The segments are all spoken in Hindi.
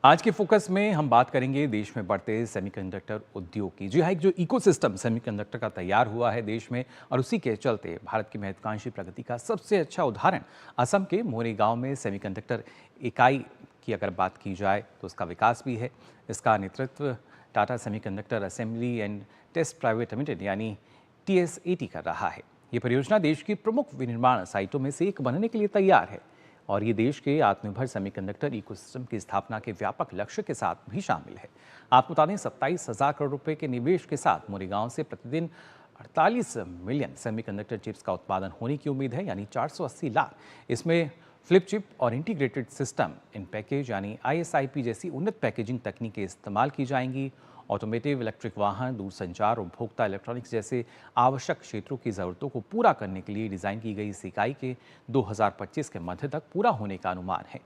आज के फोकस में हम बात करेंगे देश में बढ़ते सेमीकंडक्टर उद्योग की। जी हाँ, एक जो इकोसिस्टम सेमीकंडक्टर का तैयार हुआ है देश में और उसी के चलते भारत की महत्वाकांक्षी प्रगति का सबसे अच्छा उदाहरण असम के मोरीगांव में सेमीकंडक्टर इकाई की अगर बात की जाए तो उसका विकास भी है। इसका नेतृत्व Tata semiconductor assembly and test private limited यानी TSAT कर रहा है। ये परियोजना देश की प्रमुख विनिर्माण साइटों में से एक बनने के लिए तैयार है और ये देश के आत्मनिर्भर सेमीकंडक्टर इकोसिस्टम की स्थापना के व्यापक लक्ष्य के साथ भी शामिल है। आपको बता दें 27,000 करोड़ रुपए के निवेश के साथ मोरीगांव से प्रतिदिन 48 मिलियन सेमीकंडक्टर चिप्स का उत्पादन होने की उम्मीद है, यानी 480 लाख। इसमें फ्लिप चिप और इंटीग्रेटेड सिस्टम इन पैकेज यानी ISIP जैसी उन्नत पैकेजिंग तकनीकें इस्तेमाल की जाएंगी। ऑटोमेटिव, इलेक्ट्रिक वाहन, दूरसंचार, उपभोक्ता इलेक्ट्रॉनिक्स जैसे आवश्यक क्षेत्रों की ज़रूरतों को पूरा करने के लिए डिज़ाइन की गई इस इकाई के 2025 के मध्य तक पूरा होने का अनुमान है।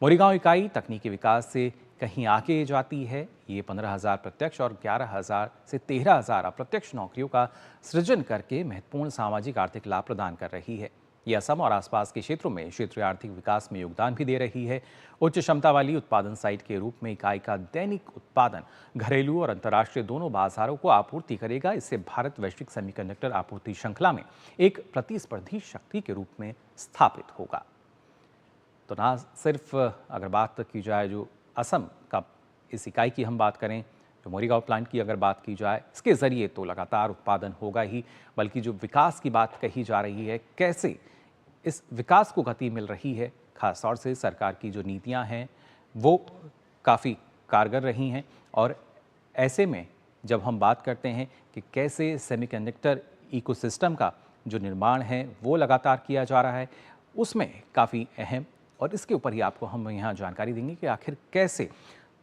मोरीगांव इकाई तकनीकी विकास से कहीं आगे जाती है। ये 15,000 प्रत्यक्ष और 11,000 से 13,000 अप्रत्यक्ष नौकरियों का सृजन करके महत्वपूर्ण सामाजिक आर्थिक लाभ प्रदान कर रही है। ये असम और आसपास के क्षेत्रों में क्षेत्रीय आर्थिक विकास में योगदान भी दे रही है। उच्च क्षमता वाली उत्पादन साइट के रूप में इकाई का दैनिक उत्पादन घरेलू और अंतर्राष्ट्रीय दोनों बाजारों को आपूर्ति करेगा। इससे भारत वैश्विक सेमीकंडक्टर आपूर्ति श्रृंखला में एक प्रतिस्पर्धी शक्ति के रूप में स्थापित होगा। तो ना सिर्फ अगर बात की जाए जो असम का इस इकाई की हम बात करें, जो मोरीगांव प्लांट की अगर बात की जाए, इसके ज़रिए तो लगातार उत्पादन होगा ही, बल्कि जो विकास की बात कही जा रही है, कैसे इस विकास को गति मिल रही है, खास तौर से सरकार की जो नीतियां हैं वो काफ़ी कारगर रही हैं। और ऐसे में जब हम बात करते हैं कि कैसे सेमीकंडक्टर इकोसिस्टम का जो निर्माण है वो लगातार किया जा रहा है, उसमें काफ़ी अहम और इसके ऊपर ही आपको हम यहाँ जानकारी देंगे कि आखिर कैसे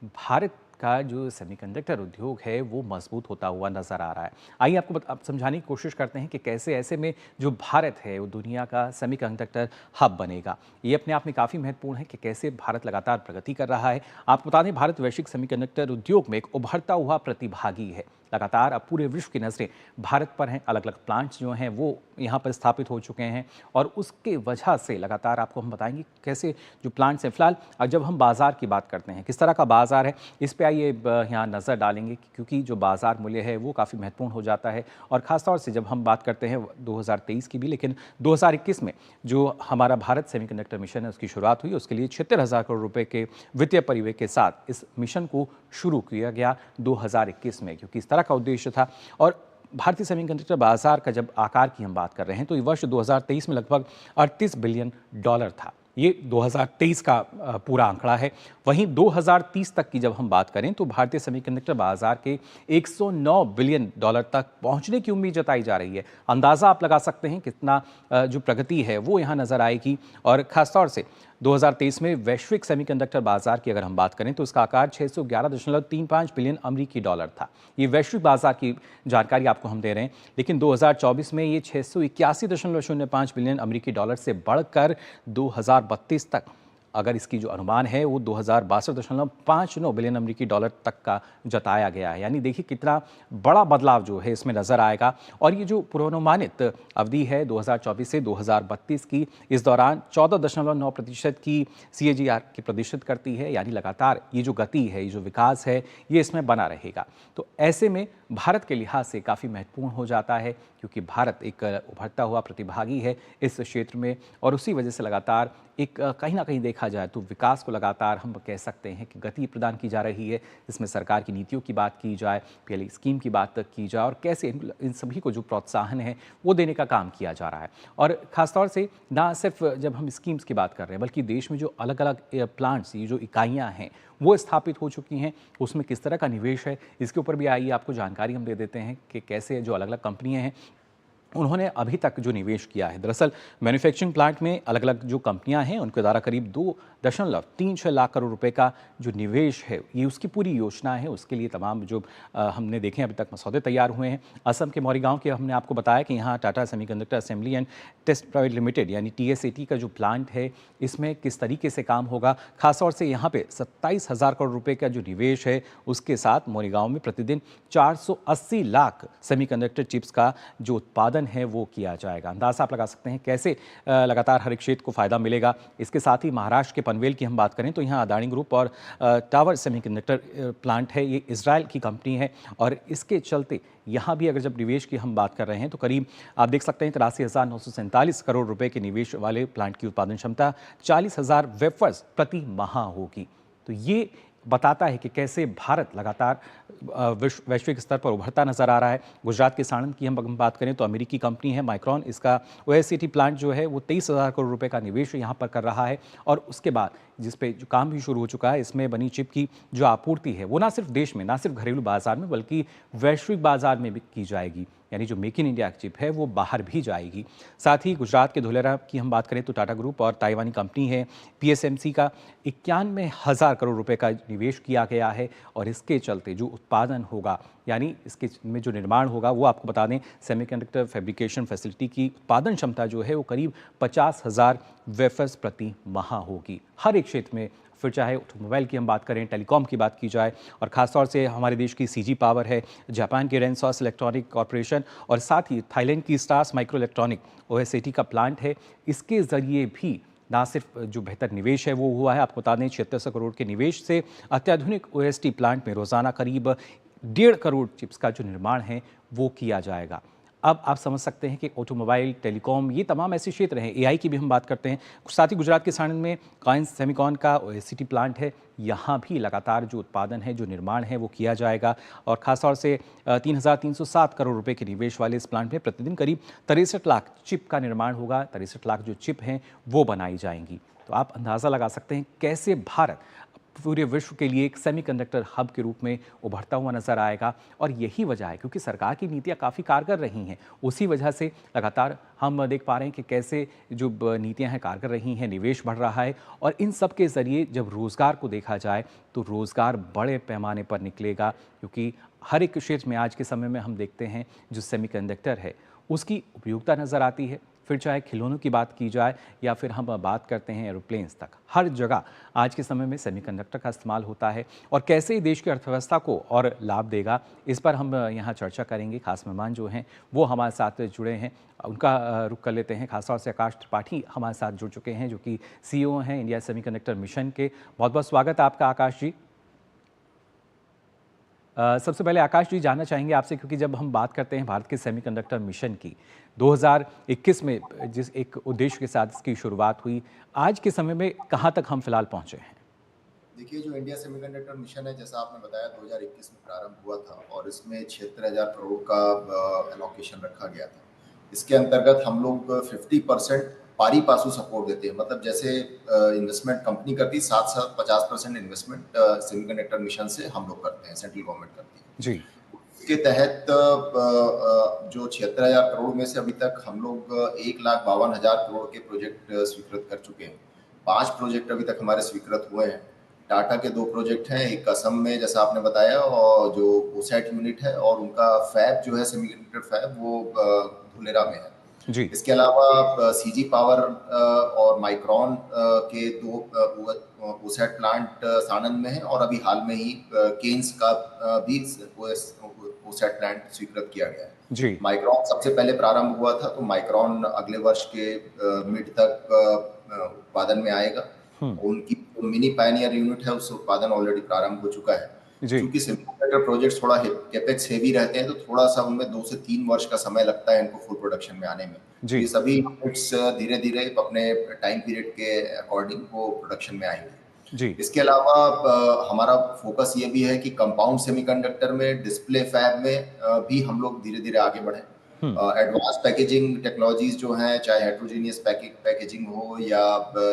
भारत का जो सेमीकंडक्टर उद्योग है वो मजबूत होता हुआ नजर आ रहा है। आइए आपको समझाने की कोशिश करते हैं कि कैसे ऐसे में जो भारत है वो दुनिया का सेमीकंडक्टर हब बनेगा। ये अपने आप में काफ़ी महत्वपूर्ण है कि कैसे भारत लगातार प्रगति कर रहा है। आपको बता दें, भारत वैश्विक सेमीकंडक्टर उद्योग में एक उभरता हुआ प्रतिभागी है। लगातार अब पूरे विश्व की नज़रें भारत पर हैं। अलग अलग प्लांट्स जो हैं वो यहाँ पर स्थापित हो चुके हैं और उसके वजह से लगातार आपको हम बताएंगे कैसे जो प्लांट्स हैं। फिलहाल जब हम बाज़ार की बात करते हैं, किस तरह का बाज़ार है, इस पे आइए यहाँ नज़र डालेंगे, क्योंकि जो बाज़ार मूल्य है वो काफ़ी महत्वपूर्ण हो जाता है। और ख़ासतौर से जब हम बात करते हैं 2023 की भी, लेकिन 2021 में जो हमारा भारत सेमीकंडक्टर मिशन है उसकी शुरुआत हुई, उसके लिए 76,000 करोड़ रुपये के वित्तीय परिव्यय के साथ इस मिशन को शुरू किया गया 2021 में, क्योंकि इस तरह का उद्देश्य था। और भारतीय सेमीकंडक्टर बाजार का जब आकार की हम बात कर रहे हैं तो ये वर्ष 2023 में लगभग $38 बिलियन था। ये 2023 का पूरा आंकड़ा है। वहीं 2030 तक की जब हम बात करें तो भारतीय सेमीकंडक्टर बाजार के $109 बिलियन तक पहुंचने की उम्मीद जताई जा रही है। अंदाज़ा आप लगा सकते हैं कितना जो प्रगति है वो यहाँ नज़र आएगी। और ख़ासतौर से 2023 में वैश्विक सेमीकंडक्टर बाजार की अगर हम बात करें तो इसका आकार $611.35 बिलियन अमेरिकी डॉलर था। ये वैश्विक बाजार की जानकारी आपको हम दे रहे हैं, लेकिन 2024 में ये 681.05 बिलियन अमेरिकी डॉलर से बढ़कर 2032 तक अगर इसकी जो अनुमान है वो 2062.59 बिलियन अमेरिकी डॉलर तक का जताया गया है। यानी देखिए कितना बड़ा बदलाव जो है इसमें नज़र आएगा। और ये जो पूर्वानुमानित अवधि है 2024 से 2032 की, इस दौरान 14.9% की CAGR की प्रदर्शित करती है। यानी लगातार ये जो गति है, ये जो विकास है, ये इसमें बना रहेगा। तो ऐसे में भारत के लिहाज से काफ़ी महत्वपूर्ण हो जाता है, क्योंकि भारत एक उभरता हुआ प्रतिभागी है इस क्षेत्र में और उसी वजह से लगातार एक कहीं ना कहीं देखा जाए तो विकास को लगातार हम कह सकते हैं कि गति प्रदान की जा रही है। इसमें सरकार की नीतियों की बात की जाए, पहले स्कीम की बात की जाए और कैसे इन सभी को जो प्रोत्साहन है वो देने का काम किया जा रहा है। और ख़ासतौर से ना सिर्फ जब हम स्कीम्स की बात कर रहे हैं, बल्कि देश में जो अलग अलग प्लांट्स, ये जो इकाइयाँ हैं वो स्थापित हो चुकी हैं, उसमें किस तरह का निवेश है, इसके ऊपर भी आइए आपको जानकारी हम दे देते हैं कि कैसे जो अलग अलग कंपनियां हैं उन्होंने अभी तक जो निवेश किया है। दरअसल मैन्युफैक्चरिंग प्लांट में अलग अलग जो कंपनियां हैं उनके द्वारा करीब 2.36 लाख करोड़ रुपए का जो निवेश है, ये उसकी पूरी योजना है। उसके लिए तमाम जो हमने देखे अभी तक मसौदे तैयार हुए हैं। असम के मोरीगांव के हमने आपको बताया कि यहाँ Tata semiconductor assembly and test private limited यानी TSAT का जो प्लांट है, इसमें किस तरीके से काम होगा। खासतौर से यहाँ पे 27,000 करोड़ रुपए का जो निवेश है, उसके साथ मोरीगांव में प्रतिदिन 480 लाख सेमीकंडक्टर चिप्स का जो उत्पादन उत्पादन है वो किया जाएगा। अंदाज़ा आप लगा सकते हैं कैसे लगातार हर एक क्षेत्र को फ़ायदा मिलेगा। इसके साथ ही महाराष्ट्र के पनवेल की हम बात करें तो यहाँ अदानी ग्रुप और टावर सेमीकंडक्टर प्लांट है, ये इजराइल की कंपनी है और इसके चलते यहाँ भी अगर जब निवेश की हम बात कर रहे हैं तो करीब आप देख सकते हैं 83,947 करोड़ रुपए के निवेश वाले प्लांट की उत्पादन क्षमता 40,000 वेफर्स प्रति माह होगी। तो ये बताता है कि कैसे भारत लगातार वैश्विक स्तर पर उभरता नजर आ रहा है। गुजरात के साणंद की हम बात करें तो अमेरिकी कंपनी है माइक्रॉन, इसका ओएससीटी प्लांट जो है वो 23,000 करोड़ रुपए का निवेश यहाँ पर कर रहा है और उसके बाद जिस पे जो काम भी शुरू हो चुका है, इसमें बनी चिप की जो आपूर्ति है वो ना सिर्फ देश में, ना सिर्फ घरेलू बाजार में बल्कि वैश्विक बाजार में भी की जाएगी। यानी जो मेक इन इंडिया चिप है वो बाहर भी जाएगी। साथ ही गुजरात के धोलेरा की हम बात करें तो टाटा ग्रुप और ताइवानी कंपनी है पीएसएमसी का 91,000 करोड़ रुपए का निवेश किया गया है और इसके चलते जो उत्पादन होगा यानी इसके में जो निर्माण होगा वो आपको बता दें सेमीकंडक्टर फैब्रिकेशन फैसिलिटी की उत्पादन क्षमता जो है वो करीब 50,000 वेफर्स प्रति माह होगी। हर एक क्षेत्र में, फिर चाहे ऑटोमोबाइल की हम बात करें, टेलीकॉम की बात की जाए और ख़ासतौर से हमारे देश की सीजी पावर है, जापान के रेनसॉस इलेक्ट्रॉनिक कॉरपोरेशन और साथ ही थाईलैंड की स्टार्स माइक्रो इलेक्ट्रॉनिक ओएसएटी का प्लांट है, इसके ज़रिए भी ना सिर्फ जो बेहतर निवेश है वो हुआ है। आपको बता दें 7600 करोड़ के निवेश से अत्याधुनिक ओएसटी प्लांट में रोज़ाना करीब 1.5 करोड़ चिप्स का जो निर्माण है वो किया जाएगा। अब आप समझ सकते हैं कि ऑटोमोबाइल, टेलीकॉम, ये तमाम ऐसे क्षेत्र हैं। एआई की भी हम बात करते हैं। साथ ही गुजरात के साणंद में काइंस सेमीकॉन का ओएससीटी प्लांट है, यहाँ भी लगातार जो उत्पादन है, जो निर्माण है वो किया जाएगा और ख़ासतौर से 3,307 करोड़ रुपए के निवेश वाले इस प्लांट में प्रतिदिन करीब 63 लाख चिप का निर्माण होगा। 63 लाख जो चिप हैं वो बनाई जाएंगी। तो आप अंदाज़ा लगा सकते हैं कैसे भारत पूरे विश्व के लिए एक सेमीकंडक्टर हब के रूप में उभरता हुआ नजर आएगा और यही वजह है क्योंकि सरकार की नीतियां काफ़ी कारगर रही हैं। उसी वजह से लगातार हम देख पा रहे हैं कि कैसे जो नीतियां हैं कारगर रही हैं, निवेश बढ़ रहा है और इन सब के ज़रिए जब रोज़गार को देखा जाए तो रोज़गार बड़े पैमाने पर निकलेगा क्योंकि हर एक क्षेत्र में आज के समय में हम देखते हैं जो सेमीकंडक्टर है उसकी उपयोगिता नज़र आती है। फिर चाहे खिलौनों की बात की जाए या फिर हम बात करते हैं एरोप्लेन्स तक, हर जगह आज के समय में सेमीकंडक्टर का इस्तेमाल होता है और कैसे देश की अर्थव्यवस्था को और लाभ देगा, इस पर हम यहाँ चर्चा करेंगे। खास मेहमान जो हैं वो हमारे साथ जुड़े हैं, उनका रुख कर लेते हैं। खासतौर से आकाश त्रिपाठी हमारे साथ जुड़ चुके हैं जो कि सीईओ हैं इंडिया सेमीकंडक्टर मिशन के। बहुत बहुत स्वागत है आपका आकाश जी। सबसे पहले आकाश जी जानना चाहेंगे आपसे क्योंकि जब हम बात करते हैं भारत के सेमीकंडक्टर मिशन की 2021 में जिस एक उद्देश्य के साथ इसकी शुरुआत हुई, आज के समय में कहाँ तक हम फिलहाल पहुँचे हैं? देखिए, जो इंडिया सेमीकंडक्टर मिशन है, जैसा आपने बताया 2021 में प्रारंभ हुआ था और इसमें 76,000 करोड़ का एलोकेशन रखा गया था। इसके अंतर्गत हम लोग 50% पारी पासू सपोर्ट देते हैं, मतलब जैसे इन्वेस्टमेंट कंपनी करती है, साथ साथ 50% इन्वेस्टमेंट सेमीकंडक्टर मिशन से हम लोग करते हैं, सेंट्रल गवर्नमेंट करती है जी। इसके तहत जो 76,000 करोड़ में से अभी तक हम लोग 1,52,000 करोड़ के प्रोजेक्ट स्वीकृत कर चुके हैं। 5 प्रोजेक्ट अभी तक हमारे स्वीकृत हुए हैं। टाटा के 2 प्रोजेक्ट हैं, एक असम में जैसा आपने बताया और जो ओसैट यूनिट है और उनका फैब जो है सेमीकंडक्टर फैब वो धुलेरा में है। जी। इसके अलावा सीजी पावर और माइक्रॉन के 2 ओसैट प्लांट साणंद में है और अभी हाल में ही केन्स का भी ओसैट प्लांट स्वीकृत किया गया है। जी। माइक्रॉन सबसे पहले प्रारंभ हुआ था, तो माइक्रॉन अगले वर्ष के मिड तक उत्पादन में आएगा। उनकी मिनी पायनियर यूनिट है, उससे उत्पादन ऑलरेडी प्रारंभ हो चुका है। चूंकि सेमीकंडक्टर प्रोजेक्ट्स थोड़ा कैपेक्स हेवी रहते हैं तो थोड़ा सा उनमें 2 से 3 वर्ष का समय लगता है इनको फुल प्रोडक्शन में आने में। ये सभी यूनिट्स धीरे धीरे अपने टाइम पीरियड के अकॉर्डिंग वो प्रोडक्शन में आएंगे। जी। इसके अलावा हमारा फोकस ये भी है कि कंपाउंड सेमीकंडक्टर में, डिस्प्ले फैब में भी हम लोग धीरे धीरे आगे बढ़े। एडवांस पैकेजिंग टेक्नोलॉजीज जो हैं, चाहे हेट्रोजीनियस पैकेजिंग हो या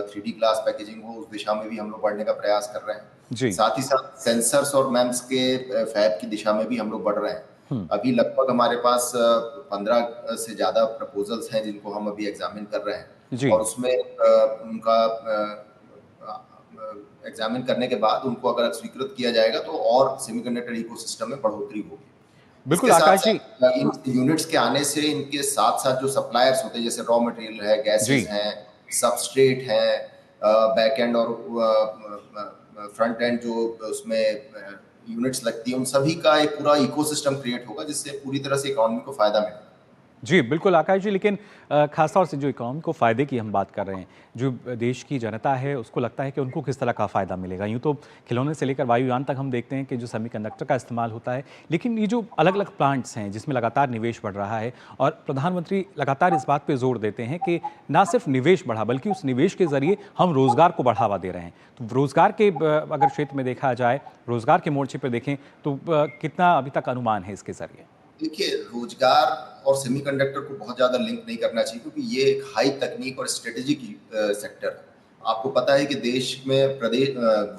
3D ग्लास पैकेजिंग हो, उस दिशा में भी हम लोग बढ़ने का प्रयास कर रहे हैं। साथ ही साथ सेंसर्स और मैम्स के फैब की दिशा में भी हम लोग बढ़ रहे हैं। अभी लगभग हमारे पास 15 से ज्यादा प्रपोजल्स हैं जिनको हम अभी एग्जामिन कर रहे हैं और उसमें उनका एग्जामिन करने के बाद उनको अगर स्वीकृत किया जाएगा तो और सेमीकंडक्टर इकोसिस्टम में बढ़ोतरी होगी। बिल्कुल आकाश जी, इन यूनिट्स के आने से इनके साथ साथ जो सप्लायर्स होते हैं जैसे रॉ मटेरियल है, गैसेस हैं, सबस्ट्रेट है, बैक एंड और फ्रंट एंड जो उसमें यूनिट्स लगती है, उन सभी का एक पूरा इकोसिस्टम क्रिएट होगा जिससे पूरी तरह से इकोनॉमी को फायदा मिलेगा। जी, बिल्कुल आकाश जी, लेकिन ख़ास तौर से जो इकोनॉमी को फ़ायदे की हम बात कर रहे हैं, जो देश की जनता है उसको लगता है कि उनको किस तरह का फ़ायदा मिलेगा। यूँ तो खिलौने से लेकर वायुयान तक हम देखते हैं कि जो सेमीकंडक्टर का इस्तेमाल होता है, लेकिन ये जो अलग-अलग प्लांट्स हैं जिसमें लगातार निवेश बढ़ रहा है और प्रधानमंत्री लगातार इस बात पे ज़ोर देते हैं कि ना सिर्फ निवेश बढ़ा बल्कि उस निवेश के ज़रिए हम रोज़गार को बढ़ावा दे रहे हैं। तो रोज़गार के अगर क्षेत्र में देखा जाए, रोज़गार के मोर्चे पे देखें तो कितना अभी तक अनुमान है इसके ज़रिए? देखिए, रोजगार और सेमीकंडक्टर को बहुत ज़्यादा लिंक नहीं करना चाहिए क्योंकि ये एक हाई तकनीक और स्ट्रेटेजिक सेक्टर है। आपको पता है कि देश में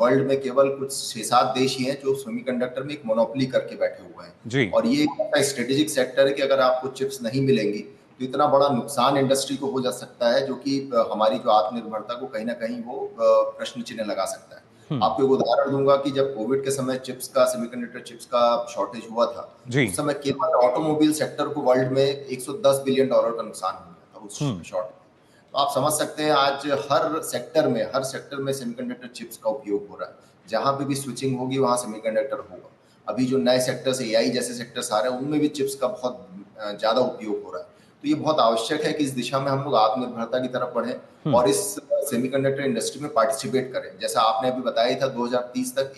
वर्ल्ड में केवल कुछ 6-7 देश ही हैं जो सेमीकंडक्टर में एक मोनोपोली करके बैठे हुए हैं। जी। और ये एक ऐसा स्ट्रेटेजिक सेक्टर है कि अगर आपको चिप्स नहीं मिलेंगी, तो इतना बड़ा नुकसान इंडस्ट्री को हो जा सकता है जो कि हमारी जो आत्मनिर्भरता को कहीं न कहीं वो प्रश्न चिन्ह लगा सकता है। हुँ। आपको एक उदाहरण दूँगा कि जब कोविड के समय सेमीकंडक्टर चिप्स का शॉर्टेज हुआ था, जी। उस समय केवल ऑटोमोबाइल सेक्टर को वर्ल्ड में $110 बिलियन का नुकसान हो गया था उस हुँ। शॉर्ट में। तो आप समझ सकते हैं आज हर सेक्टर में सेमीकंडक्टर चिप्स का उपयोग हो रहा है। जहाँ पे भी स्विचिंग होगी वहाँ सेमीकंडक्टर होगा। अभी जो नए सेक्टर्स एआई जैसे सेक्टर्स आ रहे हैं उनमें भी चिप्स का बहुत ज़्यादा उपयोग हो रहा है। तो ये बहुत आवश्यक है कि इस दिशा में हम लोग आत्मनिर्भरता की तरफ बढ़ें हुँ। और इस सेमीकंडक्टर इंडस्ट्री में पार्टिसिपेट करें। जैसा आपने अभी बताया ही था 2030 तक